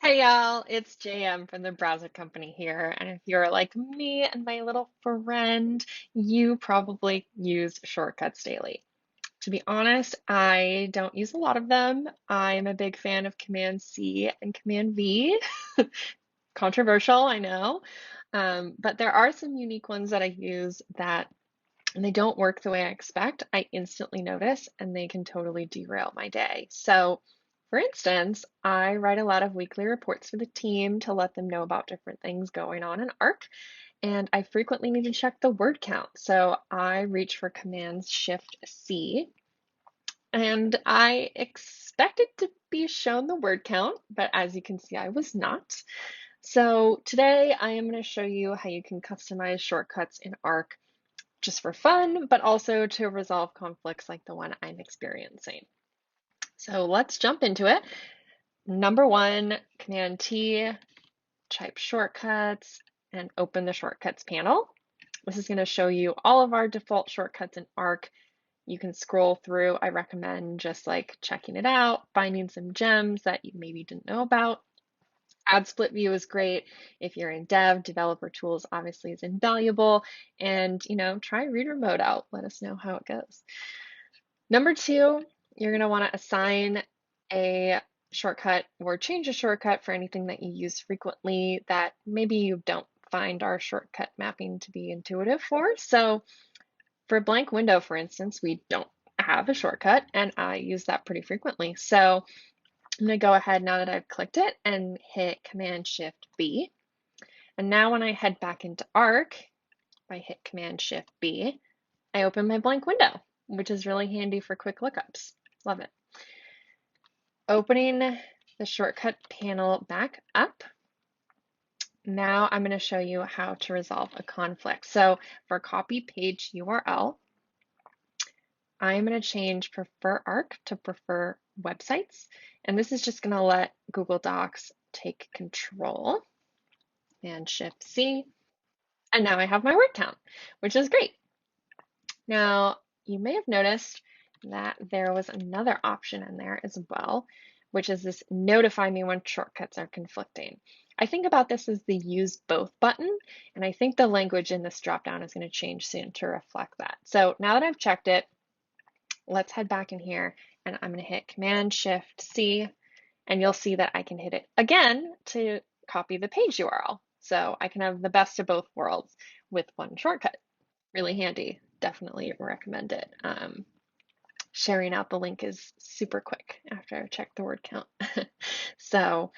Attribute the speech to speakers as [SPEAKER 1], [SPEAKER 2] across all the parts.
[SPEAKER 1] Hey y'all, it's JM from the Browser Company here. And if you're like me and my little friend, you probably use shortcuts daily. To be honest, I don't use a lot of them. I'm a big fan of Command C and Command V. Controversial, I know. But there are some unique ones that I use that and they don't work the way I expect, I instantly notice and they can totally derail my day. So, for instance, I write a lot of weekly reports for the team to let them know about different things going on in ARC, and I frequently need to check the word count. So, I reach for Command Shift C, and I expected to be shown the word count, but as you can see, I was not. So, today I am going to show you how you can customize shortcuts in ARC just for fun, but also to resolve conflicts like the one I'm experiencing. So let's jump into it. Number one, Command T, type shortcuts, and open the shortcuts panel. This is going to show you all of our default shortcuts in ARC. You can scroll through. I recommend just like checking it out, finding some gems that you maybe didn't know about. Add split view is great. If you're in dev, developer tools obviously is invaluable. And, try reader mode out. Let us know how it goes. Number two, you're going to want to assign a shortcut or change a shortcut for anything that you use frequently that maybe you don't find our shortcut mapping to be intuitive for. So for blank window, for instance, we don't have a shortcut and I use that pretty frequently. So I'm going to go ahead now that I've clicked it and hit Command Shift B. And now when I head back into ARC, if I hit Command Shift B, I open my blank window, which is really handy for quick lookups. Love it. Opening the shortcut panel back up. Now I'm going to show you how to resolve a conflict. So for copy page URL, I'm going to change prefer ARC to prefer websites. And this is just going to let Google Docs take control. And Shift C. And now I have my word count, which is great. Now, you may have noticed that there was another option in there as well, which is this notify me when shortcuts are conflicting. I think about this as the use both button, and I think the language in this dropdown is going to change soon to reflect that. So now that I've checked it, let's head back in here and I'm going to hit Command Shift C, and you'll see that I can hit it again to copy the page URL. So I can have the best of both worlds with one shortcut. Really handy. Definitely recommend it. Sharing out the link is super quick after I check the word count. So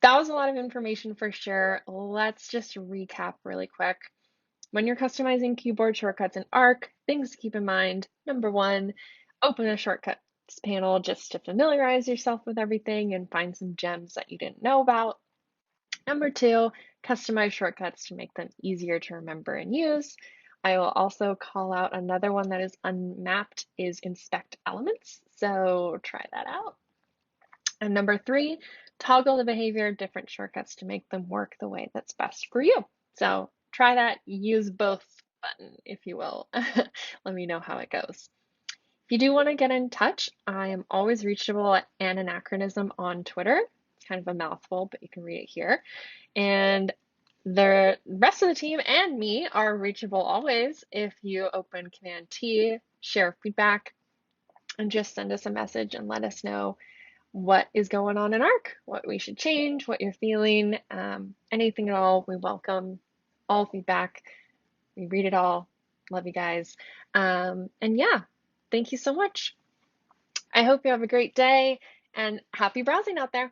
[SPEAKER 1] that was a lot of information for sure. Let's just recap really quick. When you're customizing keyboard shortcuts in ARC, things to keep in mind. Number one, open a shortcuts panel just to familiarize yourself with everything and find some gems that you didn't know about. Number two, customize shortcuts to make them easier to remember and use. I will also call out another one that is unmapped is inspect elements. So try that out. And number three, toggle the behavior of different shortcuts to make them work the way that's best for you. So try that, use both button, if you will. Let me know how it goes. If you do want to get in touch, I am always reachable at Ananachronism on Twitter. It's kind of a mouthful, but you can read it here. And the rest of the team and me are reachable always if you open Command T, share feedback, and just send us a message and let us know what is going on in ARC, what we should change, what you're feeling, anything at all. We welcome all feedback. We read it all. Love you guys. And yeah, thank you so much. I hope you have a great day and happy browsing out there.